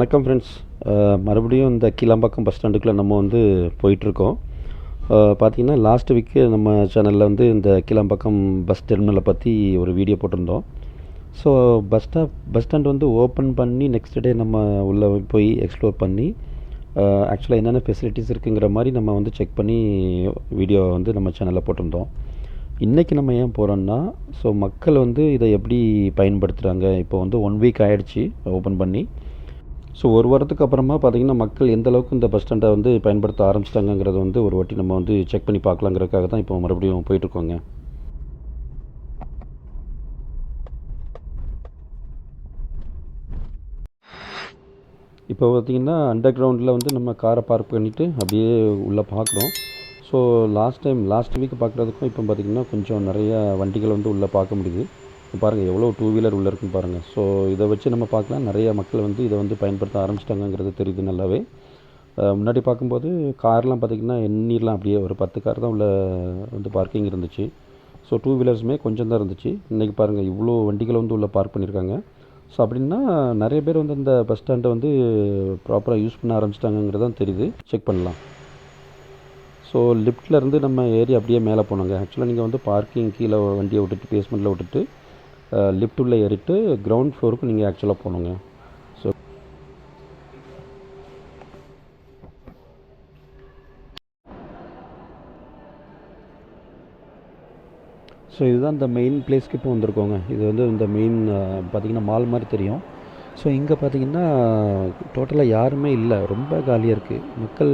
வணக்கம் ஃப்ரெண்ட்ஸ். மறுபடியும் இந்த கீழாம்பாக்கம் பஸ் ஸ்டாண்டுக்குள்ளே நம்ம போயிட்டுருக்கோம். பார்த்திங்கன்னா லாஸ்ட் வீக்கு நம்ம சேனலில் இந்த கீழாம்பாக்கம் பஸ் டெர்மினலை பற்றி ஒரு வீடியோ போட்டிருந்தோம். ஸோ பஸ் ஸ்டாண்ட் ஓப்பன் பண்ணி நெக்ஸ்ட் டே நம்ம உள்ளே போய் எக்ஸ்ப்ளோர் பண்ணி ஆக்சுவலாக என்னென்ன ஃபெசிலிட்டிஸ் இருக்குங்கிற மாதிரி நம்ம செக் பண்ணி வீடியோ நம்ம சேனலில் போட்டிருந்தோம். இன்றைக்கி நம்ம ஏன் போகிறோன்னா, ஸோ மக்கள் இதை எப்படி பயன்படுத்துகிறாங்க. இப்போ 1 வீக் ஆகிடுச்சி ஓப்பன் பண்ணி. ஸோ ஒரு வாரத்துக்கு அப்புறமா பார்த்திங்கன்னா மக்கள் எந்த அளவுக்கு இந்த பஸ் ஸ்டாண்டை பயன்படுத்த ஆரம்பிச்சிட்டாங்கிறத ஒரு வாட்டி நம்ம செக் பண்ணி பார்க்கலாங்கிறதுக்காக தான் இப்போ மறுபடியும் போயிட்டுருக்கோங்க. இப்போ பார்த்திங்கன்னா அண்டர் கிரவுண்டில் நம்ம காரை பார்க் பண்ணிவிட்டு அப்படியே உள்ளே பார்க்குறோம். ஸோ லாஸ்ட் வீக் பார்க்குறதுக்கும் இப்போ பார்த்திங்கன்னா கொஞ்சம் நிறைய வண்டிகள் உள்ளே பார்க்க முடியுது. பாருங்கள் எவ்வளோ 2 வீலர் உள்ளே இருக்குன்னு பாருங்கள். ஸோ இதை வச்சு நம்ம பார்க்கலாம், நிறைய மக்கள் இதை பயன்படுத்த ஆரம்பிச்சிட்டாங்கங்கிறது தெரியுது நல்லாவே. முன்னாடி பார்க்கும்போது கார்லாம் பார்த்திங்கன்னா எண்ணிரலாம், அப்படியே ஒரு 10 கார் தான் உள்ள பார்க்கிங் இருந்துச்சு. ஸோ 2 வீலர்ஸுமே கொஞ்சம் தான் இருந்துச்சு. இன்றைக்கி பாருங்கள் இவ்வளோ வண்டிகளை உள்ளே பார்க் பண்ணியிருக்காங்க. ஸோ அப்படின்னா நிறைய பேர் இந்த பஸ் ஸ்டாண்டை ப்ராப்பராக யூஸ் பண்ண ஆரம்பிச்சிட்டாங்கங்கிறது தான் தெரியுது. செக் பண்ணலாம். ஸோ லிஃப்ட்லேருந்து நம்ம ஏறி அப்படியே மேலே போனோங்க. ஆக்சுவலாக நீங்கள் பார்க்கிங் கீழே வண்டியை விட்டுட்டு பேஸ்மெண்ட்டில் விட்டுட்டு லிஃப்ட் உள்ளே ஏறிட்டு கிரவுண்ட் ஃப்ளோருக்கு நீங்கள் ஆக்சுவலாக போகணுங்க. ஸோ இதுதான் இந்த மெயின் பிளேஸ்க்கு இப்போ வந்திருக்கோங்க. இது இந்த மெயின் பார்த்திங்கன்னா மால் மாதிரி தெரியும். ஸோ இங்கே பார்த்திங்கன்னா டோட்டலாக யாருமே இல்லை, ரொம்ப காலியாக இருக்குது. மக்கள்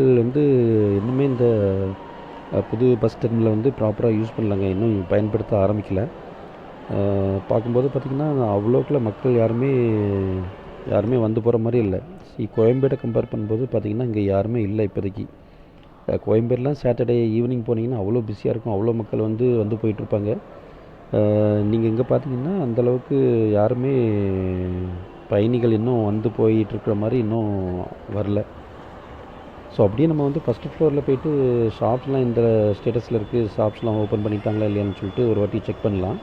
இன்னுமே இந்த புது பஸ் டெர்மினலை ப்ராப்பராக யூஸ் பண்ணலங்க, இன்னும் பயன்படுத்த ஆரம்பிக்கல. பார்க்கும்போது பார்த்திங்கன்னா அவ்வளோக்குள்ள மக்கள் யாருமே வந்து போகிற மாதிரி இல்லை. கோயம்பேடை கம்பேர் பண்ணும்போது பார்த்திங்கன்னா இங்கே யாருமே இல்லை இப்போதைக்கு. கோயம்பேடுலாம் சாட்டர்டே ஈவினிங் போனீங்கன்னா அவ்வளோ பிஸியாக இருக்கும், அவ்வளோ மக்கள் வந்து போயிட்டுருப்பாங்க. நீங்கள் இங்கே பார்த்தீங்கன்னா அந்தளவுக்கு யாருமே பயணிகள் இன்னும் வந்து போயிட்டுருக்கிற மாதிரி இன்னும் வரல. ஸோ அப்படியே நம்ம ஃபஸ்ட்டு ஃப்ளோரில் போய்ட்டு ஷாப்ஸ்லாம் இந்த ஸ்டேட்டஸில் இருக்குது, ஷாப்ஸ்லாம் ஓப்பன் பண்ணிட்டாங்களா இல்லையான்னு சொல்லிட்டு ஒரு வாட்டி செக் பண்ணலாம்.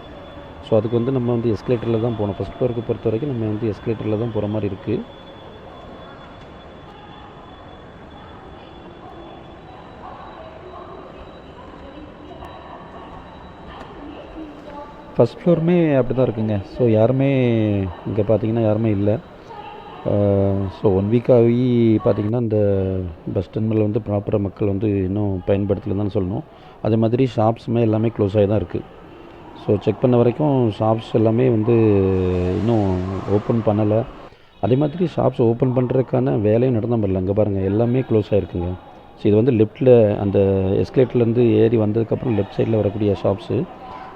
ஸோ அதுக்கு நம்ம எஸ்கலேட்டரில் தான் போகணும். ஃபஸ்ட் ஃப்ளோருக்கு பொறுத்த வரைக்கும் நம்ம எஸ்கலேட்டரில் தான் போகிற மாதிரி இருக்குது. ஃபஸ்ட் ஃப்ளோருமே அப்படி தான் இருக்குங்க. ஸோ யாருமே இங்கே பார்த்திங்கன்னா யாருமே இல்லை. ஸோ 1 வீக் ஆகி பார்த்திங்கன்னா இந்த பஸ் டெர்மினல் ப்ராப்பராக மக்கள் இன்னும் பயன்படுத்தலைன்னு சொல்லணும். அதே மாதிரி ஷாப்ஸுமே எல்லாமே க்ளோஸ் ஆகி தான் இருக்குது. ஸோ செக் பண்ண வரைக்கும் ஷாப்ஸ் எல்லாமே இன்னும் ஓப்பன் பண்ணலை. அதே மாதிரி ஷாப்ஸ் ஓப்பன் பண்ணுறதுக்கான வேலையும் நடந்தால் வரல. அங்கே பாருங்கள் எல்லாமே க்ளோஸ் ஆகிருக்குங்க. ஸோ இது லிஃப்ட்டில் அந்த எஸ்கலேட்டர்லேருந்து ஏறி வந்ததுக்கப்புறம் லெஃப்ட் சைடில் வரக்கூடிய ஷாப்ஸு.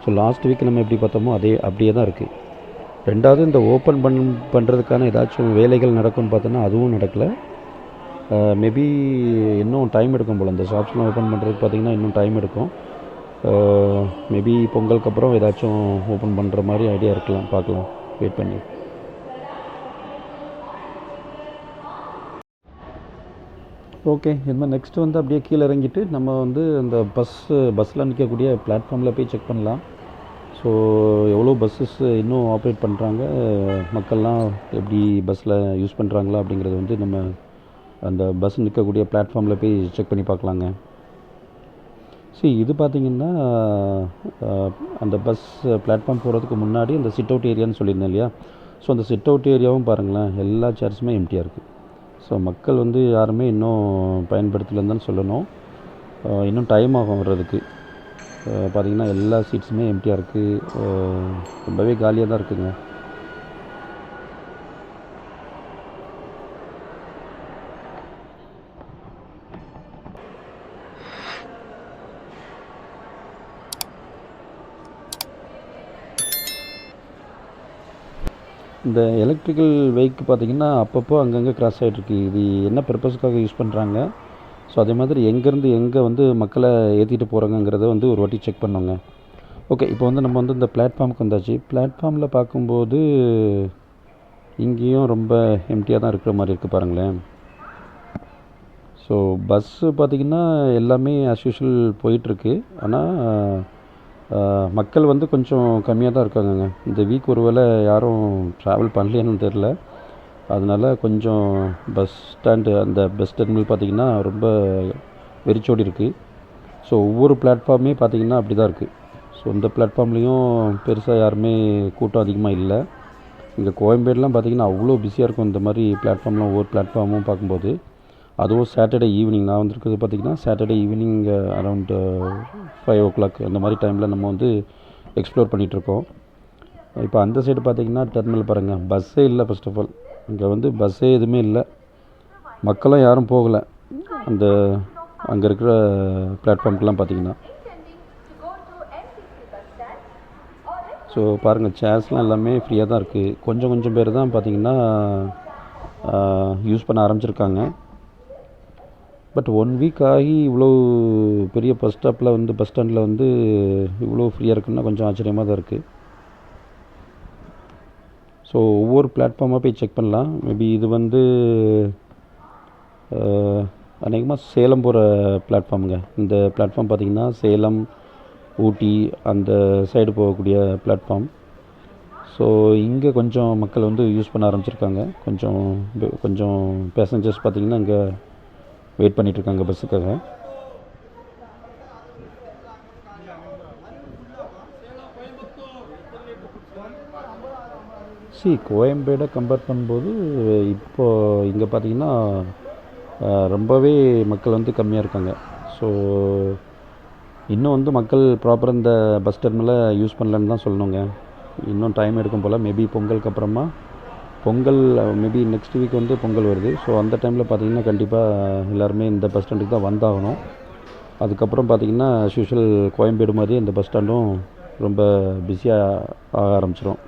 ஸோ லாஸ்ட் வீக் நம்ம எப்படி பார்த்தோமோ அப்படியே தான் இருக்குது. ரெண்டாவது இந்த ஓப்பன் பண்ணுறதுக்கான ஏதாச்சும் வேலைகள் நடக்கும்னு பார்த்தோன்னா அதுவும் நடக்கலை. மேபி இன்னும் டைம் எடுக்கும் போல். அந்த ஷாப்ஸ்லாம் ஓப்பன் பண்ணுறதுக்கு பார்த்திங்கன்னா இன்னும் டைம் எடுக்கும். மேபி பொங்கலுக்கு அப்புறம் ஏதாச்சும் ஓப்பன் பண்ணுற மாதிரி ஐடியா இருக்கலாம், பார்க்கலாம், வெயிட் பண்ணி. ஓகே, இது மாதிரி நெக்ஸ்ட்டு அப்படியே கீழே இறங்கிட்டு நம்ம அந்த பஸ்ஸில் நிற்கக்கூடிய பிளாட்ஃபார்மில் போய் செக் பண்ணலாம். ஸோ எவ்வளோ பஸ்ஸஸ் இன்னும் ஆப்ரேட் பண்ணுறாங்க, மக்கள்லாம் எப்படி பஸ்ஸில் யூஸ் பண்ணுறாங்களா அப்படிங்கிறது நம்ம அந்த பஸ் நிற்கக்கூடிய பிளாட்ஃபார்மில் போய் செக் பண்ணி பார்க்கலாங்க. சரி, இது பார்த்திங்கன்னா அந்த பஸ் பிளாட்ஃபார்ம் போகிறதுக்கு முன்னாடி அந்த சிட் அவுட் ஏரியான்னு சொல்லியிருந்தேன் இல்லையா. ஸோ அந்த சிட் அவுட் ஏரியாவும் பாருங்களேன், எல்லா சேர்ஸுமே எம்டியாக இருக்குது. ஸோ மக்கள் யாருமே இன்னும் பயன்படுத்தலைன்னு தான் சொல்லணும். இன்னும் டைம் ஆகும் வர்றதுக்கு. பார்த்திங்கன்னா எல்லா சீட்ஸுமே எம்டியாக இருக்குது, ரொம்பவே காலியாக தான் இருக்குதுங்க. இந்த எலக்ட்ரிக்கல் வெஹிக்கிள் பார்த்திங்கன்னா அப்பப்போ அங்கங்கே கிராஸ் ஆகிட்ருக்கு. இது என்ன பர்பஸ்க்காக யூஸ் பண்ணுறாங்க, ஸோ அதே மாதிரி எங்கேருந்து எங்கே மக்களை ஏற்றிட்டு போகிறாங்கங்கிறத ஒரு வாட்டி செக் பண்ணோங்க. ஓகே, இப்போ நம்ம இந்த பிளாட்ஃபார்முக்கு வந்தாச்சு. பிளாட்ஃபார்மில் பார்க்கும்போது இங்கேயும் ரொம்ப எம்டியாக தான் இருக்கிற மாதிரி இருக்குது பாருங்களேன். ஸோ பஸ்ஸு பார்த்திங்கன்னா எல்லாமே ஆஸ் யூஷுவல் போயிட்டுருக்கு. ஆனால் மக்கள் கொஞ்சம் கம்மியாக தான் இருக்காங்கங்க. இந்த வீக் ஒரு வேளை யாரும் ட்ராவல் பண்ணலையான்னு தெரில. அதனால் கொஞ்சம் பஸ் ஸ்டாண்டு அந்த பஸ் டெர்மினல் பார்த்திங்கன்னா ரொம்ப வெறிச்சோடி இருக்குது. ஸோ ஒவ்வொரு பிளாட்ஃபார்மே பார்த்திங்கன்னா அப்படி தான் இருக்குது. ஸோ இந்த பிளாட்ஃபார்ம்லேயும் பெருசாக யாருமே கூட்டம் அதிகமாக இல்லை. இங்கே கோயம்பேடுலாம் பார்த்திங்கன்னா அவ்வளோ பிஸியாக இருக்கும் இந்த மாதிரி பிளாட்ஃபார்ம்லாம். ஒவ்வொரு பிளாட்ஃபார்மும் பார்க்கும்போது, அதுவும் சாட்டர்டே ஈவினிங் நான் வந்திருக்கிறது பார்த்திங்கன்னா சாட்டர்டே ஈவினிங் அரவுண்டு 5 o'clock அந்த மாதிரி டைமில் நம்ம வந்து எக்ஸ்ப்ளோர் பண்ணிகிட்ருக்கோம். இப்போ அந்த சைடு பார்த்திங்கன்னா டெர்மினல் பாருங்கள், பஸ்ஸே இல்லை. ஃபர்ஸ்ட் ஆஃப் ஆல் இங்கே வந்து பஸ்ஸே எதுவுமே இல்லை, மக்களும் யாரும் போகலை அந்த அங்கே இருக்கிற பிளாட்ஃபார்முக்கெலாம் பார்த்திங்கன்னா. ஸோ பாருங்கள், சேர்ஸ்லாம் எல்லாமே ஃப்ரீயாக தான் இருக்குது. கொஞ்சம் பேர் தான் பார்த்திங்கன்னா யூஸ் பண்ண ஆரம்பிச்சிருக்காங்க. பட் 1 வீக் ஆகி இவ்வளோ பெரிய பஸ் ஸ்டாப்பில் வந்து பஸ் ஸ்டாண்டில் வந்து இவ்வளோ ஃப்ரீயாக இருக்குன்னா கொஞ்சம் ஆச்சரியமாக தான் இருக்குது. ஸோ ஒவ்வொரு பிளாட்ஃபார்மாக போய் செக் பண்ணலாம். மேபி இது வந்து அநேகமாக சேலம் போகிற பிளாட்ஃபார்முங்க. இந்த பிளாட்ஃபார்ம் பார்த்திங்கன்னா சேலம், ஊட்டி அந்த சைடு போகக்கூடிய பிளாட்ஃபார்ம். ஸோ இங்கே கொஞ்சம் மக்கள் வந்து யூஸ் பண்ண ஆரம்பிச்சிருக்காங்க. கொஞ்சம் பேசஞ்சர்ஸ் பார்த்திங்கன்னா இங்கே வெயிட் பண்ணிகிட்ருக்காங்க பஸ்ஸுக்காக. கோயம்பேடை கம்பேர் பண்ணும்போது இப்போது இங்கே பார்த்திங்கன்னா ரொம்பவே மக்கள் வந்து கம்மியாக இருக்காங்க. ஸோ இன்னும் வந்து மக்கள் ப்ராப்பராக இந்த பஸ் டெர்மினலை யூஸ் பண்ணலன்னு தான் சொல்லணுங்க. இன்னும் டைம் எடுக்கும் போல். மேபி பொங்கலுக்கு அப்புறமா மேபி நெக்ஸ்ட் வீக் வந்து பொங்கல் வருது. ஸோ அந்த டைமில் பார்த்திங்கன்னா கண்டிப்பாக எல்லாருமே இந்த பஸ் ஸ்டாண்டுக்கு தான் வந்தாகணும். அதுக்கப்புறம் பார்த்திங்கன்னா யூஷுவல் கோயம்பேடு மாதிரி இந்த பஸ் ஸ்டாண்டும் ரொம்ப பிஸியாக ஆக ஆரம்பிச்சிடும்.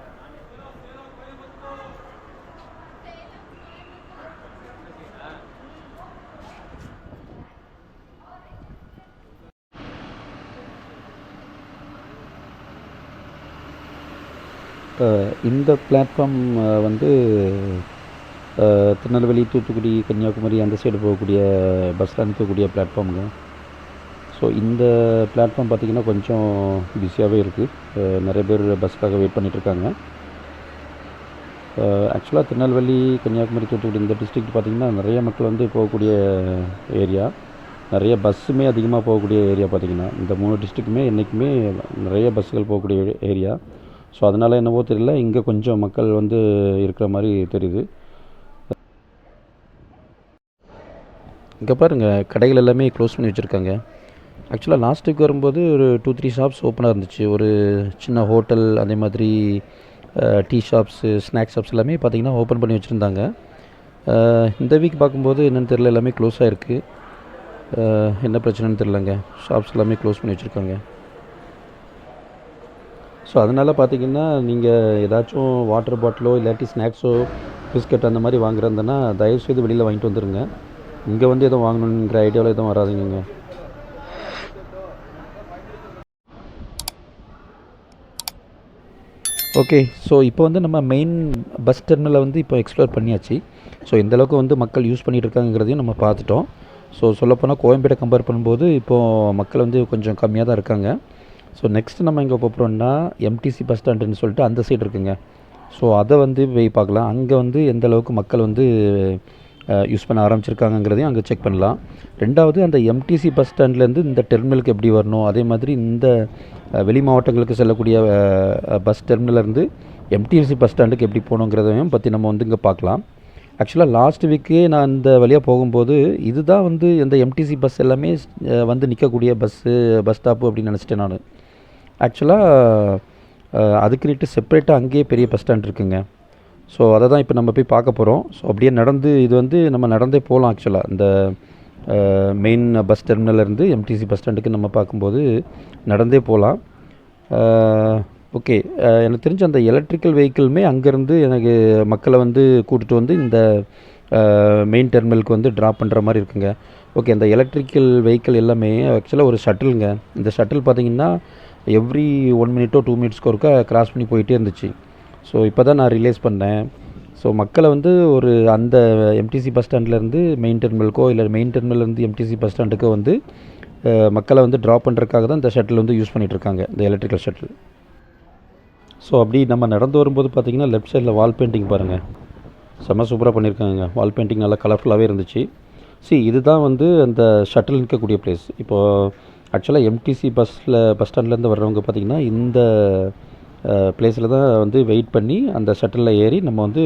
இந்த பிளாட்ஃபார்ம் வந்து திருநெல்வேலி, தூத்துக்குடி, கன்னியாகுமரி அந்த சைடு போகக்கூடிய பஸ் ஸ்டாண்ட் போகக்கூடிய பிளாட்ஃபார்முங்க. ஸோ இந்த பிளாட்ஃபார்ம் பார்த்திங்கன்னா கொஞ்சம் பிஸியாகவே இருக்குது. நிறைய பேர் பஸ்ஸுக்காக வெயிட் பண்ணிகிட்ருக்காங்க. ஆக்சுவலாக திருநெல்வேலி, கன்னியாகுமரி, தூத்துக்குடி இந்த டிஸ்ட்ரிக்ட் பார்த்திங்கன்னா நிறைய மக்கள் வந்து போகக்கூடிய ஏரியா. நிறைய பஸ்ஸுமே அதிகமாக போகக்கூடிய ஏரியா பார்த்திங்கன்னா. இந்த 3 டிஸ்ட்ரிக்ட்டுமே என்றைக்குமே நிறைய பஸ்ஸுகள் போகக்கூடிய ஏரியா. ஸோ அதனால் என்னவோ தெரியல, இங்கே கொஞ்சம் மக்கள் வந்து இருக்கிற மாதிரி தெரியுது. இங்கே பாருங்கள், கடைகள் எல்லாமே க்ளோஸ் பண்ணி வச்சுருக்காங்க. ஆக்சுவலாக லாஸ்ட் வீக் வரும்போது ஒரு 2-3 ஷாப்ஸ் ஓப்பனாக இருந்துச்சு. ஒரு சின்ன ஹோட்டல், அதே மாதிரி டீ ஷாப்ஸு, ஸ்நாக்ஸ் ஷாப்ஸ் எல்லாமே பார்த்திங்கன்னா ஓப்பன் பண்ணி வச்சுருந்தாங்க. இந்த வீக் பார்க்கும்போது என்னென்னு தெரியல, எல்லாமே க்ளோஸ் ஆகிருக்கு. என்ன பிரச்சனைன்னு தெரிலங்க, ஷாப்ஸ் எல்லாமே க்ளோஸ் பண்ணி வச்சுருக்காங்க. ஸோ அதனால் பார்த்திங்கன்னா நீங்கள் ஏதாச்சும் வாட்டர் பாட்டிலோ இல்லாட்டி ஸ்நாக்ஸோ, பிஸ்கட் அந்த மாதிரி வாங்குறதுன்னா தயவுசெய்து வெளியில் வாங்கிட்டு வந்துடுங்க. இங்கே வந்து எதுவும் வாங்கணுங்கிற ஐடியாவில் எதுவும் வராதிங்க. ஓகே, ஸோ இப்போ வந்து நம்ம மெயின் பஸ் டெர்மினலை வந்து இப்போ எக்ஸ்ப்ளோர் பண்ணியாச்சு. ஸோ எந்தளவுக்கு வந்து மக்கள் யூஸ் பண்ணிகிட்டு இருக்காங்கிறதையும் நம்ம பார்த்துட்டோம். ஸோ சொல்லப்போனால் கோயம்பேடை கம்பேர் பண்ணும்போது இப்போது மக்கள் வந்து கொஞ்சம் கம்மியாக தான் இருக்காங்க. ஸோ நெக்ஸ்ட்டு நம்ம எங்கே போகிறோம்னா எம்டிசி பஸ் ஸ்டாண்டுன்னு சொல்லிட்டு அந்த சைடு இருக்குங்க. ஸோ அதை வந்து போய் பார்க்கலாம். அங்கே வந்து எந்த அளவுக்கு மக்கள் வந்து யூஸ் பண்ண ஆரம்பிச்சிருக்காங்கங்கிறதையும் அங்கே செக் பண்ணலாம். ரெண்டாவது, அந்த எம்டிசி பஸ் ஸ்டாண்ட்லேருந்து இந்த டெர்மினலுக்கு எப்படி வரணும், அதே மாதிரி இந்த வெளி மாவட்டங்களுக்கு செல்லக்கூடிய பஸ் டெர்மினலேருந்து எம்டிசி பஸ் ஸ்டாண்டுக்கு எப்படி போகணுங்கிறதையும் பற்றி நம்ம வந்து இங்கே பார்க்கலாம். ஆக்சுவலாக லாஸ்ட் வீக்கே நான் இந்த வழியாக போகும்போது இதுதான் வந்து இந்த எம்டிசி பஸ் எல்லாமே வந்து நிற்கக்கூடிய பஸ் ஸ்டாப்பு அப்படின்னு நினச்சிட்டேன் நான். ஆக்சுவலாக அதுக்குன்னுட்டு செப்பரேட்டாக அங்கேயே பெரிய பஸ் ஸ்டாண்ட் இருக்குங்க. ஸோ அதை தான் இப்போ நம்ம போய் பார்க்க போகிறோம். ஸோ அப்படியே நடந்து இது வந்து நம்ம நடந்தே போகலாம். ஆக்சுவலாக இந்த மெயின் பஸ் டெர்மினலேருந்து எம்டிசி பஸ் ஸ்டாண்டுக்கு நம்ம பார்க்கும்போது நடந்தே போகலாம். ஓகே, எனக்கு தெரிஞ்ச அந்த எலக்ட்ரிக்கல் வெஹிக்கிளுமே அங்கேருந்து எனக்கு மக்களை வந்து கூட்டிகிட்டு வந்து இந்த மெயின் டெர்மினலுக்கு வந்து ட்ராப் பண்ணுற மாதிரி இருக்குங்க. ஓகே, அந்த எலக்ட்ரிக்கல் வெஹிக்கிள் எல்லாமே ஆக்சுவலாக ஒரு ஷட்டிலுங்க. இந்த ஷட்டில் பார்த்திங்கன்னா எவ்ரி 1 minute or 2 minutes ஒருக்கா கிராஸ் பண்ணி போயிட்டே இருந்துச்சு. ஸோ இப்போ தான் நான் ரியலைஸ் பண்ணேன். ஸோ மக்களை வந்து ஒரு அந்த எம்டிசி பஸ் ஸ்டாண்ட்லேருந்து மெயின் டெர்மினலுக்கோ இல்லை மெயின் டெர்மினல்லேருந்து எம்டிசி பஸ் ஸ்டாண்டுக்கோ வந்து மக்களை வந்து ட்ராப் பண்ணுறதுக்காக தான் இந்த ஷட்டில் வந்து யூஸ் பண்ணிகிட்ருக்காங்க, இந்த எலக்ட்ரிக்கல் ஷட்டில். ஸோ அப்படி நம்ம நடந்து வரும்போது பார்த்திங்கன்னா லெஃப்ட் சைடில் வால் பெயிண்டிங் பாருங்கள். செம்ம சூப்பராக பண்ணியிருக்காங்க. வால் பெயிண்டிங் நல்லா கலர்ஃபுல்லாகவே இருந்துச்சு. இதுதான் வந்து அந்த ஷட்டில் நிற்கக்கூடிய பிளேஸ். இப்போது ஆக்சுவலாக எம்டிசி பஸ் ஸ்டாண்ட்லேருந்து வர்றவங்க பார்த்திங்கன்னா இந்த பிளேஸில் தான் வந்து வெயிட் பண்ணி அந்த ஷட்டிலில் ஏறி நம்ம வந்து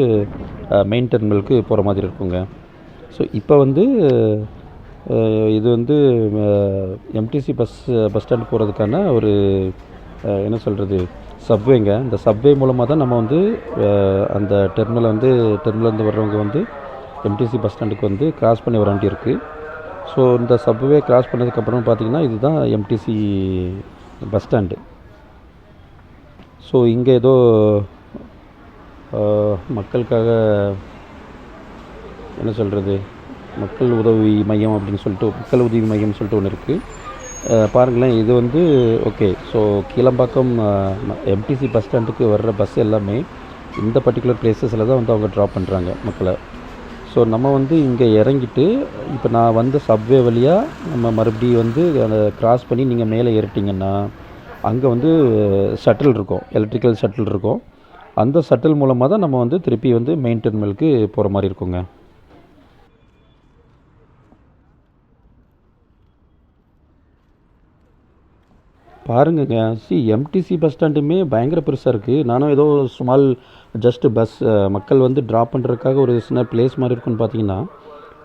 மெயின் டெர்மினலுக்கு போகிற மாதிரி இருக்குங்க. இப்போ வந்து இது வந்து எம்டிசி பஸ் ஸ்டாண்ட் போகிறதுக்கான ஒரு என்ன சொல்கிறது சப்வேங்க. இந்த சப்வே மூலமாக தான் நம்ம வந்து அந்த டெர்மினலேருந்து வர்றவங்க வந்து எம்டிசி பஸ் ஸ்டாண்டுக்கு வந்து கிராஸ் பண்ணி வர வேண்டி இருக்குது. இந்த சப்வே கிராஸ் பண்ணதுக்கப்புறம் பார்த்திங்கன்னா இதுதான் எம்டிசி பஸ் ஸ்டாண்டு. இங்கே ஏதோ மக்களுக்காக என்ன சொல்கிறது மக்கள் உதவி மையம் அப்படின்னு சொல்லிட்டு மக்கள் உதவி மையம்னு சொல்லிட்டு ஒன்று இருக்குது. பாருங்களேன், இது வந்து ஓகே. கீழம்பாக்கம் எம்டிசி பஸ் ஸ்டாண்டுக்கு வர்ற பஸ் எல்லாமே இந்த பர்டிகுலர் பிளேஸஸில் தான் வந்து அவங்க ட்ராப் பண்ணுறாங்க மக்களை. நம்ம வந்து இங்கே இறங்கிட்டு இப்போ நான் வந்த சப்வே வழியாக நம்ம மறுபடியும் வந்து அதை கிராஸ் பண்ணி நீங்கள் மேலே ஏறிட்டிங்கன்னா அங்கே வந்து ஷட்டில் இருக்கும், எலக்ட்ரிக்கல் ஷட்டில் இருக்கும். அந்த ஷட்டில் மூலமாக தான் நம்ம வந்து திருப்பி வந்து மெயின் டெர்மினலுக்கு போகிற மாதிரி இருக்குங்க. பாருங்கங்க, எம்டிசி பஸ் ஸ்டாண்டுமே பயங்கர பெருசாக இருக்குது. நானும் ஏதோ ஸ்மால் ஜஸ்ட் பஸ் மக்கள் வந்து ட்ராப் பண்ணுறதுக்காக ஒரு சின்ன பிளேஸ் மாதிரி இருக்குன்னு பார்த்தீங்கன்னா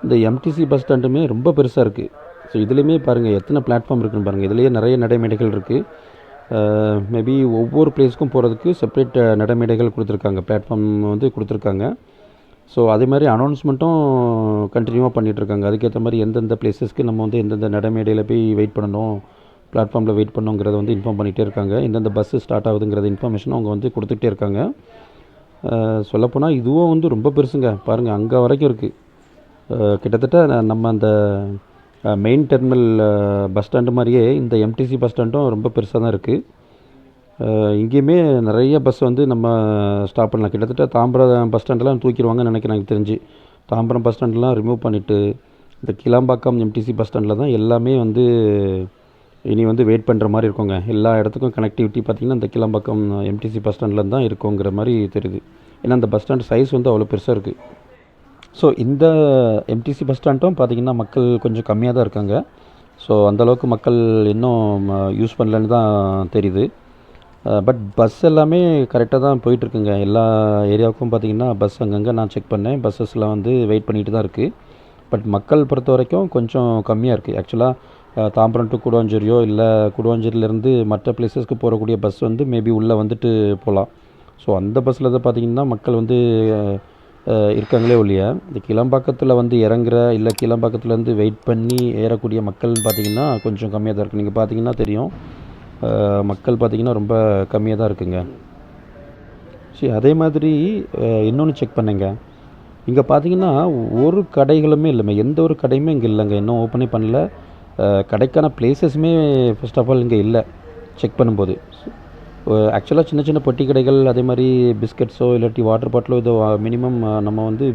இந்த எம்டிசி பஸ் ஸ்டாண்டுமே ரொம்ப பெருசாக இருக்குது. இதுலேயுமே பாருங்கள் எத்தனை பிளாட்ஃபார்ம் இருக்குதுன்னு பாருங்கள். இதுலேயே நிறைய நடைமேடைகள் இருக்குது. மேபி ஒவ்வொரு பிளேஸ்க்கும் போகிறதுக்கு செப்ரேட் நடைமேடைகள் கொடுத்துருக்காங்க, பிளாட்ஃபார்ம் வந்து கொடுத்துருக்காங்க. அதே மாதிரி அனௌன்ஸ்மெண்ட்டும் கண்டினியூவாக பண்ணிகிட்ருக்காங்க. அதுக்கேற்ற மாதிரி எந்தெந்த பிளேஸஸ்க்கு நம்ம வந்து எந்தெந்த நடைமேடையில் போய் வெயிட் பண்ணணும், பிளாட்ஃபார்மில் வெயிட் பண்ணுங்கிறத வந்து இன்ஃபார்ம் பண்ணிகிட்டே இருக்காங்க. எந்தெந்த பஸ்ஸு ஸ்டார்ட் ஆகுதுங்கிறத இன்ஃபர்மேஷன் அவங்க வந்து கொடுத்துக்கிட்டே இருக்காங்க. சொல்லப்போனால் இதுவும் வந்து ரொம்ப பெருசுங்க. பாருங்கள், அங்கே வரைக்கும் இருக்குது. கிட்டத்தட்ட நம்ம அந்த மெயின் டெர்மினல் பஸ் ஸ்டாண்டு மாதிரியே இந்த எம்டிசி பஸ் ஸ்டாண்டும் ரொம்ப பெருசாக தான் இருக்குது. இங்கேயுமே நிறைய பஸ் வந்து நம்ம ஸ்டாப் பண்ணலாம். கிட்டத்தட்ட தாம்பரம் பஸ் ஸ்டாண்டெலாம் தூக்கிடுவாங்கன்னு நினைக்கிறேன். எனக்கு தெரிஞ்சு தாம்பரம் பஸ் ஸ்டாண்டெலாம் ரிமூவ் பண்ணிவிட்டு இந்த கிளாம்பாக்கம் எம்டிசி பஸ் ஸ்டாண்டில் தான் எல்லாமே வந்து இனி வந்து வெயிட் பண்ணுற மாதிரி இருக்குங்க. எல்லா இடத்துக்கும் கனெக்டிவிட்டி பார்த்திங்கன்னா இந்த கிளாம்பாக்கம் எம்டிசி பஸ் ஸ்டாண்டில் தான் இருக்குங்கிற மாதிரி தெரியுது. ஏன்னா அந்த பஸ் ஸ்டாண்ட் சைஸ் வந்து அவ்வளோ பெருசாக இருக்குது. இந்த எம்டிசி பஸ் ஸ்டாண்டும் பார்த்திங்கன்னா மக்கள் கொஞ்சம் கம்மியாக தான் இருக்காங்க. அந்தளவுக்கு மக்கள் இன்னும் யூஸ் பண்ணலன்னு தான் தெரியுது. பட் பஸ் எல்லாமே கரெக்டாக தான் போயிட்டுருக்குங்க. எல்லா ஏரியாவுக்கும் பார்த்திங்கன்னா பஸ் அங்கங்கே நான் செக் பண்ணேன், பஸ்ஸஸ்லாம் வந்து வெயிட் பண்ணிட்டு தான் இருக்குது. பட் மக்கள் பொறுத்த வரைக்கும் கொஞ்சம் கம்மியாக இருக்குது. ஆக்சுவலாக தாம்பரம் டு கூடுவாஞ்சேரியோ இல்லை கூடுவாஞ்சேரியிலேருந்து மற்ற பிளேஸஸ்க்கு போகக்கூடிய பஸ் வந்து மேபி உள்ளே வந்துட்டு போகலாம். அந்த பஸ்ஸில் தான் பார்த்திங்கன்னா மக்கள் வந்து இருக்காங்களே ஒழிய இந்த கிளம்பாக்கத்தில் வந்து இறங்குற இல்லை கிளம்பாக்கத்துலேருந்து வெயிட் பண்ணி ஏறக்கூடிய மக்கள்னு பார்த்திங்கன்னா கொஞ்சம் கம்மியாக தான் இருக்குது. நீங்கள் பார்த்திங்கன்னா தெரியும், மக்கள் பார்த்திங்கன்னா ரொம்ப கம்மியாக தான் இருக்குங்க. அதே மாதிரி இன்னொன்று செக் பண்ணுங்க. இங்கே பார்த்திங்கன்னா ஒரு கடைகளுமே இல்லைங்க, எந்த ஒரு கடையுமே இங்கே இல்லைங்க. இன்னும் ஓப்பனே பண்ணல. கடைக்கான பிளேசஸுமே ஃபர்ஸ்ட் ஆஃப் ஆல் இங்கே இல்லை செக் பண்ணும்போது. ஆக்சுவலாக சின்ன சின்ன பொட்டி கடைகள், அதே மாதிரி பிஸ்கட்ஸோ இல்லாட்டி வாட்டர் பாட்டிலோ இதோ மினிமம் நம்ம வந்து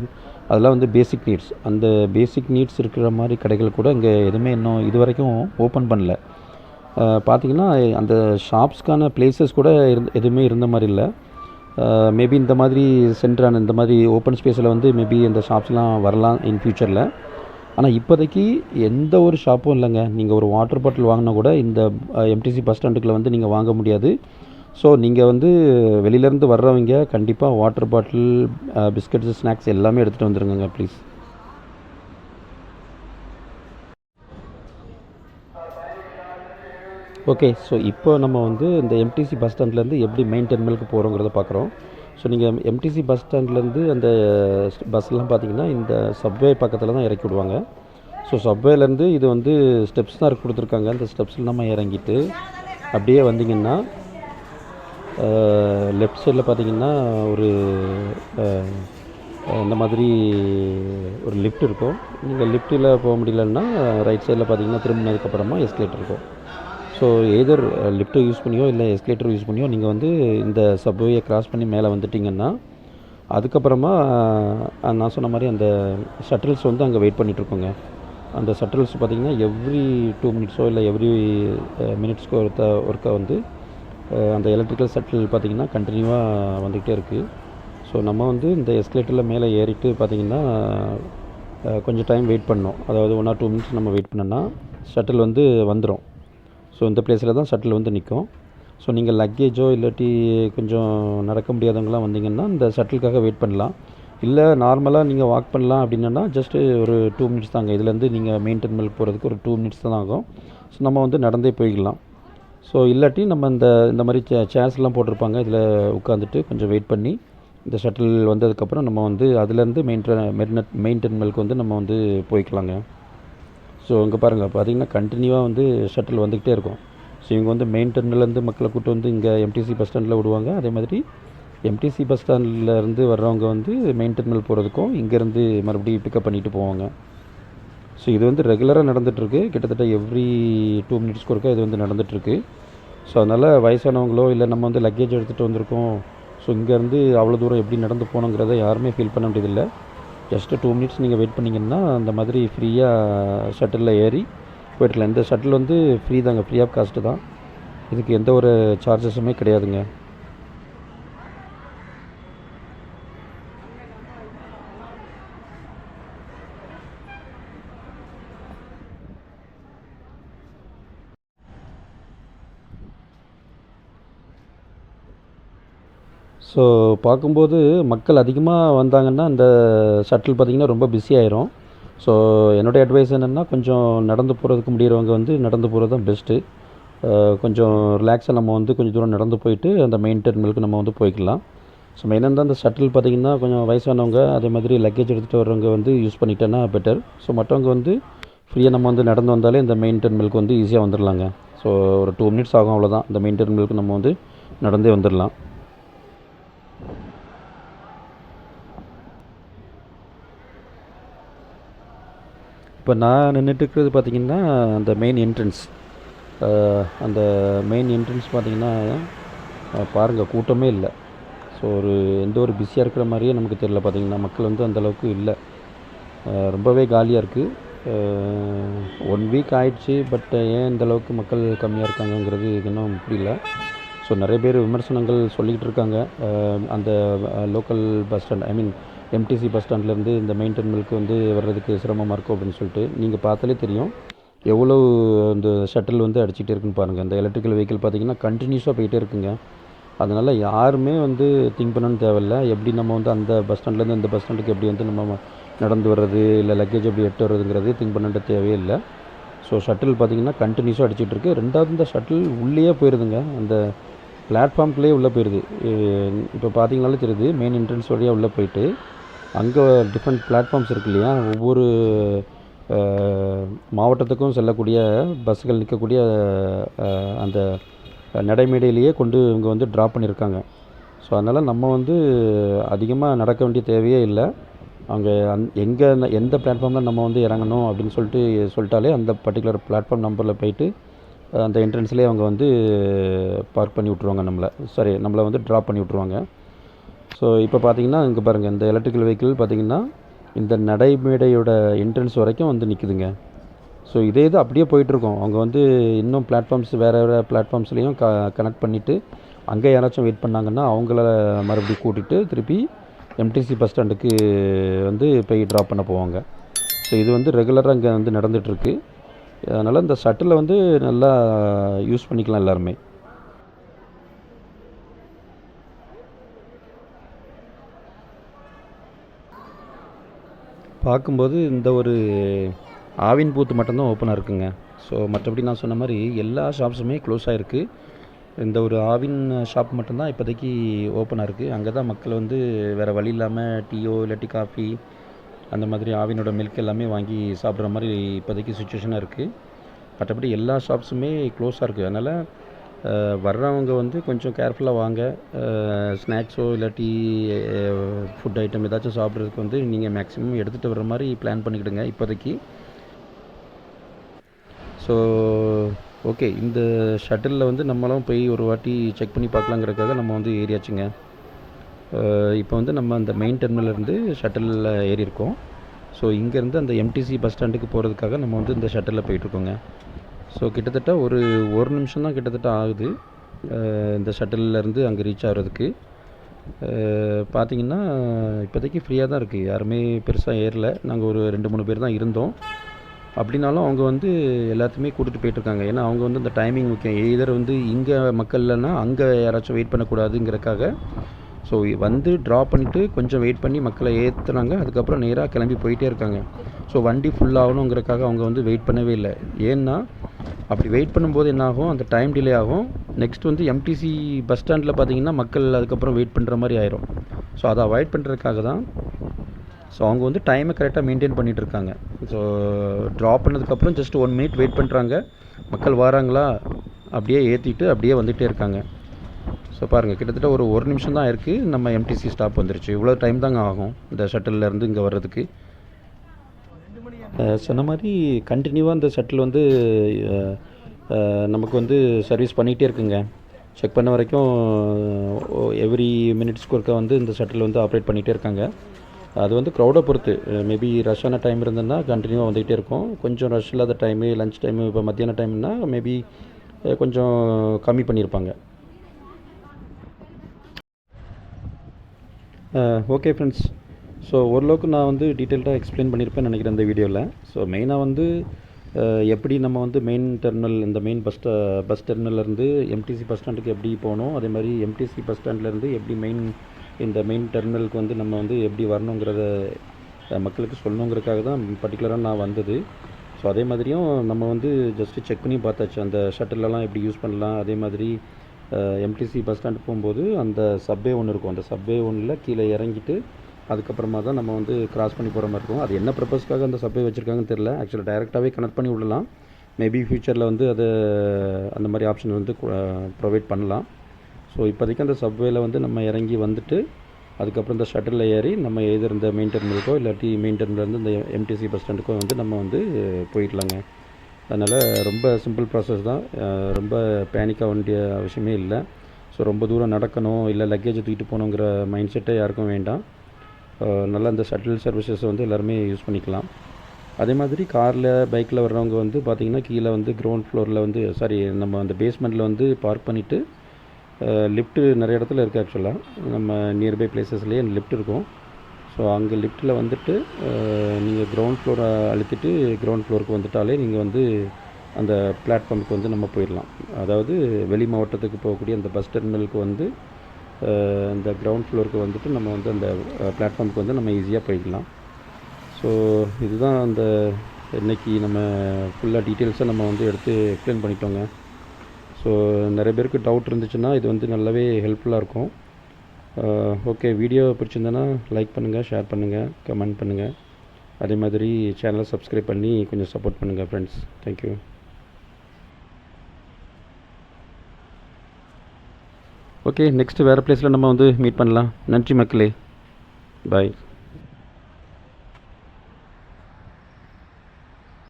அதெல்லாம் வந்து பேசிக் நீட்ஸ். அந்த பேசிக் நீட்ஸ் இருக்கிற மாதிரி கடைகள் கூட இங்கே எதுவுமே இன்னும் இது வரைக்கும் ஓப்பன் பண்ணல. பார்த்திங்கன்னா அந்த ஷாப்ஸ்க்கான பிளேசஸ் கூட எதுவுமே இருந்த மாதிரி இல்லை. மேபி இந்த மாதிரி சென்டரான இந்த மாதிரி ஓப்பன் ஸ்பேஸில் வந்து மேபி இந்த ஷாப்ஸ்லாம் வரலாம் இன் ஃப்யூச்சரில். ஆனால் இப்போதைக்கு எந்த ஒரு ஷாப்பும் இல்லைங்க. நீங்கள் ஒரு வாட்டர் பாட்டில் வாங்கினா கூட இந்த எம்டிசி பஸ் ஸ்டாண்டுக்குள்ளே வந்து நீங்கள் வாங்க முடியாது. நீங்கள் வந்து வெளியிலேருந்து வர்றவங்க கண்டிப்பாக வாட்டர் பாட்டில், பிஸ்கட்ஸு, ஸ்நாக்ஸ் எல்லாமே எடுத்துகிட்டு வந்துடுங்க ப்ளீஸ். ஓகே, இப்போ நம்ம வந்து இந்த எம்டிசி பஸ் ஸ்டாண்ட்லேருந்து எப்படி மெயின் டெர்மினலுக்கு போகிறோங்கிறத பார்க்குறோம். நீங்கள் எம்டிசி பஸ் ஸ்டாண்ட்லேருந்து அந்த பஸ்லாம் பார்த்திங்கன்னா இந்த சப்வே பக்கத்தில் தான் இறக்கி விடுவாங்க. சப்வேலேருந்து இது வந்து ஸ்டெப்ஸ் தான் கொடுத்துருக்காங்க. அந்த ஸ்டெப்ஸில் நம்ம இறங்கிட்டு அப்படியே வந்திங்கன்னா லெஃப்ட் சைடில் பார்த்திங்கன்னா ஒரு இந்த மாதிரி ஒரு லிஃப்ட் இருக்கும். நீங்கள் லிஃப்ட்டில் போக முடியலன்னா ரைட் சைடில் பார்த்திங்கன்னா திரும்பினதுக்கப்புறமா எஸ்கலேட்டர் இருக்கும். எதர் லிஃப்ட்டை யூஸ் பண்ணியோ இல்லை எஸ்கலேட்டர் யூஸ் பண்ணியோ நீங்கள் வந்து இந்த சப்வேயை கிராஸ் பண்ணி மேலே வந்துட்டிங்கன்னா அதுக்கப்புறமா நான் சொன்ன மாதிரி அந்த ஷட்டில்ஸ் வந்து அங்கே வெயிட் பண்ணிகிட்ருக்கோங்க. அந்த ஷட்டில்ஸ் பார்த்திங்கன்னா எவ்ரி 2 மினிட்ஸோ இல்லை எவ்ரி மினிட்ஸ்க்கோ ஒருக்கா வந்து அந்த எலக்ட்ரிக்கல் ஷட்டில் பார்த்திங்கன்னா கண்டினியூவாக வந்துக்கிட்டே இருக்குது. ஸோ நம்ம வந்து இந்த எஸ்கலேட்டரில் மேலே ஏறிட்டு பார்த்திங்கன்னா கொஞ்சம் டைம் வெயிட் பண்ணோம். அதாவது 1 or 2 மினிட்ஸ் நம்ம வெயிட் பண்ணோன்னா ஷட்டில் வந்து வந்துடும். ஸோ இந்த பிளேஸில் தான் ஷட்டில் வந்து நிற்கும். ஸோ நீங்கள் லக்கேஜோ இல்லாட்டி கொஞ்சம் நடக்க முடியாதவங்களாம் வந்தீங்கன்னா இந்த ஷட்டிலுக்காக வெயிட் பண்ணலாம். இல்லை நார்மலாக நீங்கள் வாக் பண்ணலாம் அப்படின்னா ஜஸ்ட்டு ஒரு 2 மினிட்ஸ் தாங்க. இதுலேருந்து நீங்கள் மெயின் டெர்மினல் போகிறதுக்கு ஒரு 2 மினிட்ஸ் தான் ஆகும். ஸோ நம்ம வந்து நடந்தே போய்க்கலாம். ஸோ இல்லாட்டி நம்ம இந்த மாதிரி சேர்ஸ்லாம் போட்டிருப்பாங்க, இதில் உட்காந்துட்டு கொஞ்சம் வெயிட் பண்ணி இந்த ஷட்டில் வந்ததுக்கப்புறம் நம்ம வந்து அதுலேருந்து மெயின் டெர்மினலுக்கு வந்து நம்ம வந்து போய்க்கலாங்க. ஸோ இங்கே பாருங்கள், பார்த்திங்கன்னா கண்டினியூவாக வந்து ஷட்டில் வந்துக்கிட்டே இருக்கும். ஸோ இவங்க வந்து மெயின் டெர்மினல்லேருந்து மக்களை கூப்பிட்டு வந்து இங்கே எம்டிசி பஸ் ஸ்டாண்டில் விடுவாங்க. அதே மாதிரி எம்டிசி பஸ் ஸ்டாண்ட்லேருந்து வர்றவங்க வந்து மெயின் டெர்மினல் போகிறதுக்கும் இங்கேருந்து மறுபடியும் பிக்கப் பண்ணிவிட்டு போவாங்க. ஸோ இது வந்து ரெகுலராக நடந்துகிட்ருக்கு. கிட்டத்தட்ட எவ்ரி 2 மினிட்ஸ்க்கு ஒருக்கா இது வந்து நடந்துகிட்ருக்கு. ஸோ அதனால் வயசானவங்களோ இல்லை நம்ம வந்து லக்கேஜ் எடுத்துகிட்டு வந்திருக்கோம், ஸோ இங்கேருந்து அவ்வளோ தூரம் எப்படி நடந்து போகணுங்கிறத யாருமே ஃபீல் பண்ண வேண்டியதில்லை. ஜஸ்ட்டு 2 மினிட்ஸ் நீங்கள் வெயிட் பண்ணிங்கன்னா அந்த மாதிரி ஃப்ரீயாக ஷட்டிலில் ஏறி போய்ட்டுலாம். இந்த ஷட்டில் வந்து ஃப்ரீ தாங்க, ஃப்ரீ ஆஃப் காஸ்ட்டு தான். இதுக்கு எந்த ஒரு சார்ஜஸுமே கிடையாதுங்க. ஸோ பார்க்கும்போது மக்கள் அதிகமாக வந்தாங்கன்னா இந்த ஷட்டில் பார்த்திங்கன்னா ரொம்ப பிஸி ஆயிரும். ஸோ என்னுடைய அட்வைஸ் என்னென்னா, கொஞ்சம் நடந்து போகிறதுக்கு முடிகிறவங்க வந்து நடந்து போகிறது தான் பெஸ்ட்டு. கொஞ்சம் ரிலாக்ஸாக நம்ம வந்து கொஞ்சம் தூரம் நடந்து போயிட்டு அந்த மெயின் டெர்மினலுக்கு நம்ம வந்து போய்க்கலாம். ஸோ மெயினாக தான் அந்த ஷட்டில் பார்த்திங்கன்னா கொஞ்சம் வயசானவங்க அதே மாதிரி லக்கேஜ் எடுத்துகிட்டு வர்றவங்க வந்து யூஸ் பண்ணிட்டேன்னா பெட்டர். ஸோ மற்றவங்க வந்து ஃப்ரீயாக நம்ம வந்து நடந்து வந்தாலே இந்த மெயின் டெர்மினலுக்கு வந்து ஈஸியாக வந்துடலாங்க. ஸோ ஒரு 2 மினிட்ஸ் ஆகும், அவ்வளோதான். இந்த மெயின் டெர்மினலுக்கு நம்ம வந்து நடந்தே வந்துடலாம். இப்போ நான் நின்றுட்டுருக்கிறது பார்த்திங்கன்னா அந்த மெயின் என்ட்ரன்ஸ். அந்த மெயின் என்ட்ரன்ஸ் பார்த்திங்கன்னா பாருங்கள், கூட்டமே இல்லை. ஸோ எந்த ஒரு பிஸியாக இருக்கிற மாதிரியே நமக்கு தெரியல. பார்த்திங்கன்னா மக்கள் வந்து அந்தளவுக்கு இல்லை, ரொம்பவே காலியாக இருக்குது. 1 வீக் ஆயிடுச்சு, பட் ஏன் இந்தளவுக்கு மக்கள் கம்மியாக இருக்காங்கங்கிறது இன்னும் புரியல. ஸோ நிறைய பேர் விமர்சனங்கள் சொல்லிக்கிட்டு இருக்காங்க. அந்த லோக்கல் பஸ் ஸ்டாண்ட், ஐ மீன் எம்டிசி பஸ் ஸ்டாண்ட்லேருந்து இந்த மெயின் டெர்மினலுக்கு வந்து வர்றதுக்கு சிரமமாக இருக்கும் அப்படின்னு சொல்லிட்டு. நீங்கள் பார்த்தாலே தெரியும் எவ்வளோ இந்த ஷட்டில் வந்து அடிச்சுட்டே இருக்குன்னு பாருங்கள். இந்த எலக்ட்ரிக்கல் வெஹிக்கிள் பார்த்திங்கன்னா கண்டினியூஸாக போயிட்டே இருக்குங்க. அதனால் யாருமே வந்து திங்க் பண்ணணும்னு தேவையில்லை. எப்படி நம்ம வந்து அந்த பஸ் ஸ்டாண்ட்லேருந்து இந்த பஸ் ஸ்டாண்டுக்கு எப்படி வந்து நம்ம நடந்து வர்றது, இல்லை லக்கேஜ் எப்படி எட்டு வர்றதுங்கிறது திங்க் பண்ண தேவையே இல்லை. ஸோ ஷட்டில் பார்த்திங்கன்னா கண்டினியூஸாக அடிச்சுட்டு இருக்குது. ரெண்டாவது இந்த ஷட்டில் உள்ளே போயிடுதுங்க, அந்த பிளாட்ஃபார்ம்குள்ளேயே உள்ளே போயிடுது. இப்போ பார்த்திங்கனாலே தெரியுது, மெயின் என்ட்ரன்ஸ் வழியாக உள்ளே போயிட்டு அங்கே டிஃப்ரெண்ட் பிளாட்ஃபார்ம்ஸ் இருக்கு இல்லையா, ஒவ்வொரு மாவட்டத்துக்கும் செல்லக்கூடிய பஸ்ஸுகள் நிற்கக்கூடிய அந்த நடைமேடையிலேயே கொண்டு இவங்க வந்து ட்ராப் பண்ணியிருக்காங்க. ஸோ அதனால் நம்ம வந்து அதிகமாக நடக்க வேண்டிய தேவையே இல்லை. அங்கே எங்கே எந்த பிளாட்ஃபார்மில் நம்ம வந்து இறங்கணும் அப்படின்னு சொல்லிட்டாலே அந்த பர்டிகுலர் பிளாட்ஃபார்ம் நம்பரில் போயிட்டு அந்த என்ட்ரன்ஸ்லேயே அவங்க வந்து பார்க் பண்ணி விட்ருவாங்க, நம்மளை வந்து ட்ராப் பண்ணி விட்ருவாங்க. ஸோ இப்போ பார்த்திங்கன்னா இங்கே பாருங்கள், இந்த எலக்ட்ரிக்கல் வெஹிக்கிள் பார்த்திங்கன்னா இந்த நடைமேடையோட என்ட்ரன்ஸ் வரைக்கும் வந்து நிற்குதுங்க. ஸோ இதே இது அப்படியே போயிட்டுருக்கோம். அவங்க வந்து இன்னும் பிளாட்ஃபார்ம்ஸ் வேறு பிளாட்ஃபார்ம்ஸ்லேயும் கனெக்ட் பண்ணிவிட்டு அங்கே யாராச்சும் வெயிட் பண்ணாங்கன்னா அவங்கள மறுபடியும் கூட்டிகிட்டு திருப்பி எம்டிசி பஸ் ஸ்டாண்டுக்கு வந்து போய் ட்ராப் பண்ண போவாங்க. ஸோ இது வந்து ரெகுலராக இங்கே வந்து நடந்துகிட்ருக்கு. அதனால் இந்த ஷட்டிலை வந்து நல்லா யூஸ் பண்ணிக்கலாம் எல்லாருமே. பார்க்கும்போது இந்த ஒரு ஆவின் பூத்து மட்டும்தான் ஓப்பனாக இருக்குங்க. ஸோ மற்றபடி நான் சொன்ன மாதிரி எல்லா ஷாப்ஸுமே க்ளோஸ் ஆகிருக்கு. இந்த ஒரு ஆவின் ஷாப் மட்டும்தான் இப்போதைக்கு ஓப்பனாக இருக்குது. அங்கே தான் மக்கள் வந்து வேறு வழி இல்லாமல் டீயோ இல்லாட்டி காஃபி அந்த மாதிரி ஆவினோட மில்க் எல்லாமே வாங்கி சாப்பிட்ற மாதிரி இப்போதைக்கு சுச்சுவேஷனாக இருக்குது. மற்றபடி எல்லா ஷாப்ஸுமே க்ளோஸாக இருக்குது. அதனால் வர்றவங்க வந்து கொஞ்சம் கேர்ஃபுல்லாக வாங்க. ஸ்நாக்ஸோ இல்லாட்டி ஃபுட் ஐட்டம் ஏதாச்சும் சாப்பிட்றதுக்கு வந்து நீங்கள் மேக்ஸிமம் எடுத்துகிட்டு வர்ற மாதிரி பிளான் பண்ணிக்கிடுங்க இப்போதைக்கு. ஸோ ஓகே, இந்த ஷட்டிலில் வந்து நம்மளும் போய் ஒரு வாட்டி செக் பண்ணி பார்க்கலாங்கிறதுக்காக நம்ம வந்து ஏறியாச்சுங்க. இப்போ வந்து நம்ம அந்த மெயின் டெர்மினல்லேருந்து ஷட்டிலில் ஏறியிருக்கோம். ஸோ இங்கேருந்து அந்த எம்டிசி பஸ் ஸ்டாண்டுக்கு போகிறதுக்காக நம்ம வந்து இந்த ஷட்டிலில் போயிட்டுருக்கோங்க. ஸோ கிட்டத்தட்ட ஒரு நிமிஷம் தான் கிட்டத்தட்ட ஆகுது இந்த ஷட்டில்லேருந்து அங்கே ரீச் ஆகிறதுக்கு. பார்த்தீங்கன்னா இப்போதைக்கு ஃப்ரீயாக தான் இருக்குது, யாருமே பெருசாக ஏறல. நாங்கள் ஒரு 2-3 பேர் தான் இருந்தோம். அப்படின்னாலும் அவங்க வந்து எல்லாத்தையுமே கூட்டிகிட்டு போயிட்டுருக்காங்க. ஏன்னா அவங்க வந்து இந்த டைமிங் முக்கியம். எய்தர் வந்து இங்கே மக்கள் இல்லைன்னா அங்கே யாராச்சும் வெயிட் பண்ணக்கூடாதுங்கிறக்காக ஸோ வந்து ட்ராப் பண்ணிவிட்டு கொஞ்சம் வெயிட் பண்ணி மக்களை ஏற்றுனாங்க. அதுக்கப்புறம் நேராக கிளம்பி போயிட்டே இருக்காங்க. ஸோ வண்டி ஃபுல் ஆகணுங்கிறக்காக அவங்க வந்து வெயிட் பண்ணவே இல்லை. ஏன்னா அப்படி வெயிட் பண்ணும்போது என்னாகும், அந்த டைம் டிலே ஆகும். நெக்ஸ்ட் வந்து எம்டிசி பஸ் ஸ்டாண்டில் பார்த்தீங்கன்னா மக்கள் அதுக்கப்புறம் வெயிட் பண்ணுற மாதிரி ஆயிரும். ஸோ அதை அவாய்ட் பண்ணுறதுக்காக தான் ஸோ அவங்க வந்து டைமை கரெக்டாக மெயின்டைன் பண்ணிகிட்டு இருக்காங்க. ஸோ ட்ராப் பண்ணதுக்கப்புறம் ஜஸ்ட் 1 மினிட் வெயிட் பண்ணுறாங்க. மக்கள் வராங்களா அப்படியே ஏற்றிட்டு அப்படியே வந்துகிட்டே இருக்காங்க. ஸோ பாருங்கள், கிட்டத்தட்ட ஒரு நிமிஷம் தான் இருக்குது, நம்ம எம்டிசி ஸ்டாப் வந்துருச்சு. இவ்வளோ டைம் தாங்க ஆகும் இந்த ஷட்டில்லேருந்து இங்கே வர்றதுக்கு. சொன்ன மாதிரி கண்டினியூவாக இந்த ஷட்டில் வந்து நமக்கு வந்து சர்வீஸ் பண்ணிகிட்டே இருக்குங்க. செக் பண்ண வரைக்கும் எவ்ரி மினிட்ஸ்க்கு ஒருக்கா வந்து இந்த ஷட்டில் வந்து ஆப்ரேட் பண்ணிகிட்டே இருக்காங்க. அது வந்து க்ரௌடை பொறுத்து, மேபி ரஷ்ஷான டைம் இருந்ததுன்னா கண்டினியூவாக வந்துகிட்டே இருக்கும். கொஞ்சம் ரஷ் இல்லாத டைமு, லஞ்ச் டைமு, இப்போ மத்தியான டைம்னா மேபி கொஞ்சம் கம்மி பண்ணியிருப்பாங்க. ஓகே ஃப்ரெண்ட்ஸ், ஸோ ஓரளவுக்கு நான் வந்து டீட்டெயில்டாக எக்ஸ்பிளைன் பண்ணியிருப்பேன்னு நினைக்கிறேன் இந்த வீடியோவில். ஸோ மெயினாக வந்து எப்படி நம்ம வந்து மெயின் டெர்மினல், இந்த மெயின் பஸ் டெர்மினல்லேருந்து எம்டிசி பஸ் ஸ்டாண்டுக்கு எப்படி போகணும், அதே மாதிரி எம்டிசி பஸ் ஸ்டாண்ட்லேருந்து எப்படி இந்த மெயின் டெர்மினலுக்கு வந்து நம்ம வந்து எப்படி வரணுங்கிறத மக்களுக்கு சொல்லணுங்கிறதுக்காக தான் பர்டிகுலராக நான் வந்தது. ஸோ அதே மாதிரியும் நம்ம வந்து ஜஸ்ட்டு செக் பண்ணி பார்த்தாச்சு, அந்த ஷட்டிலெலாம் எப்படி யூஸ் பண்ணலாம். அதே மாதிரி எம்டிசி பஸ் ஸ்டாண்டு போகும்போது அந்த சப்வே ஒன்று இருக்கும். அந்த சப்வே ஒன்றில் கீழே இறங்கிட்டு அதுக்கப்புறமா தான் நம்ம வந்து கிராஸ் பண்ணி போகிற மாதிரி இருக்கும். அது என்ன பர்பஸ்க்காக அந்த சப்வே வச்சுருக்காங்கன்னு தெரில. ஆக்சுவலாக டைரெக்டாகவே கனெக்ட் பண்ணி விடலாம். மேபி ஃப்யூச்சரில் வந்து அது அந்த மாதிரி ஆப்ஷன் வந்து ப்ரொவைட் பண்ணலாம். ஸோ இப்போதைக்கு அந்த சப்வேல வந்து நம்ம இறங்கி வந்துட்டு அதுக்கப்புறம் இந்த ஷட்டிலில் ஏறி நம்ம எதிர் இந்த மெயின் டெர்மினலுக்கோ இல்லாட்டி மெயின் டெர்மினலேருந்து இந்த எம்டிசி பஸ் ஸ்டாண்டுக்கோ வந்து நம்ம வந்து போயிடலாங்க. அதனால் ரொம்ப சிம்பிள் ப்ராசஸ் தான், ரொம்ப பேனிக்காக வேண்டிய அவசியமே இல்லை. ஸோ ரொம்ப தூரம் நடக்கணும், இல்லை லக்கேஜை தூக்கிட்டு போகணுங்கிற மைண்ட் செட்டே யாருக்கும் வேண்டாம். நல்லா இந்த ஷட்டில் சர்வீசஸ் வந்து எல்லாருமே யூஸ் பண்ணிக்கலாம். அதே மாதிரி காரில் பைக்கில் வர்றவங்க வந்து பார்த்திங்கன்னா கீழே வந்து கிரவுண்ட் ஃப்ளோரில் வந்து நம்ம அந்த பேஸ்மெண்ட்டில் வந்து பார்க் பண்ணிவிட்டு லிஃப்ட்டு நிறைய இடத்துல இருக்குது. ஆக்சுவலாக நம்ம நியர்பை பிளேசஸ்லேயே லிஃப்ட் இருக்கும். ஸோ அங்கே லிஃப்ட்டில் வந்துட்டு நீங்கள் கிரவுண்ட் ஃப்ளோரை அழுத்திட்டு கிரவுண்ட் ஃப்ளோருக்கு வந்துட்டாலே நீங்கள் வந்து அந்த பிளாட்ஃபார்முக்கு வந்து நம்ம போயிடலாம். அதாவது வெளி மாவட்டத்துக்கு போகக்கூடிய அந்த பஸ் டெர்மினலுக்கு வந்து இந்த கிரவுண்ட் ஃப்ளோருக்கு வந்துட்டு நம்ம வந்து அந்த பிளாட்ஃபார்முக்கு வந்து நம்ம ஈஸியாக போய்க்கலாம். ஸோ இதுதான் அந்த இன்றைக்கி நம்ம ஃபுல்லாக டீட்டெயில்ஸை நம்ம வந்து எடுத்து எக்ஸ்பிளைன் பண்ணிட்டோங்க. ஸோ நிறைய பேருக்கு டவுட் இருந்துச்சுன்னா இது வந்து நல்லாவே ஹெல்ப்ஃபுல்லாக இருக்கும். ஓகே, வீடியோ பிடிச்சிருந்தேன்னா லைக் பண்ணுங்கள், ஷேர் பண்ணுங்கள், கமெண்ட் பண்ணுங்கள். அதே மாதிரி சேனலை சப்ஸ்கிரைப் பண்ணி கொஞ்சம் சப்போர்ட் பண்ணுங்கள் ஃப்ரெண்ட்ஸ். தேங்க்யூ. ஓகே, நெக்ஸ்ட்டு வேறு பிளேஸில் நம்ம வந்து மீட் பண்ணலாம். நன்றி மக்களே, பாய்.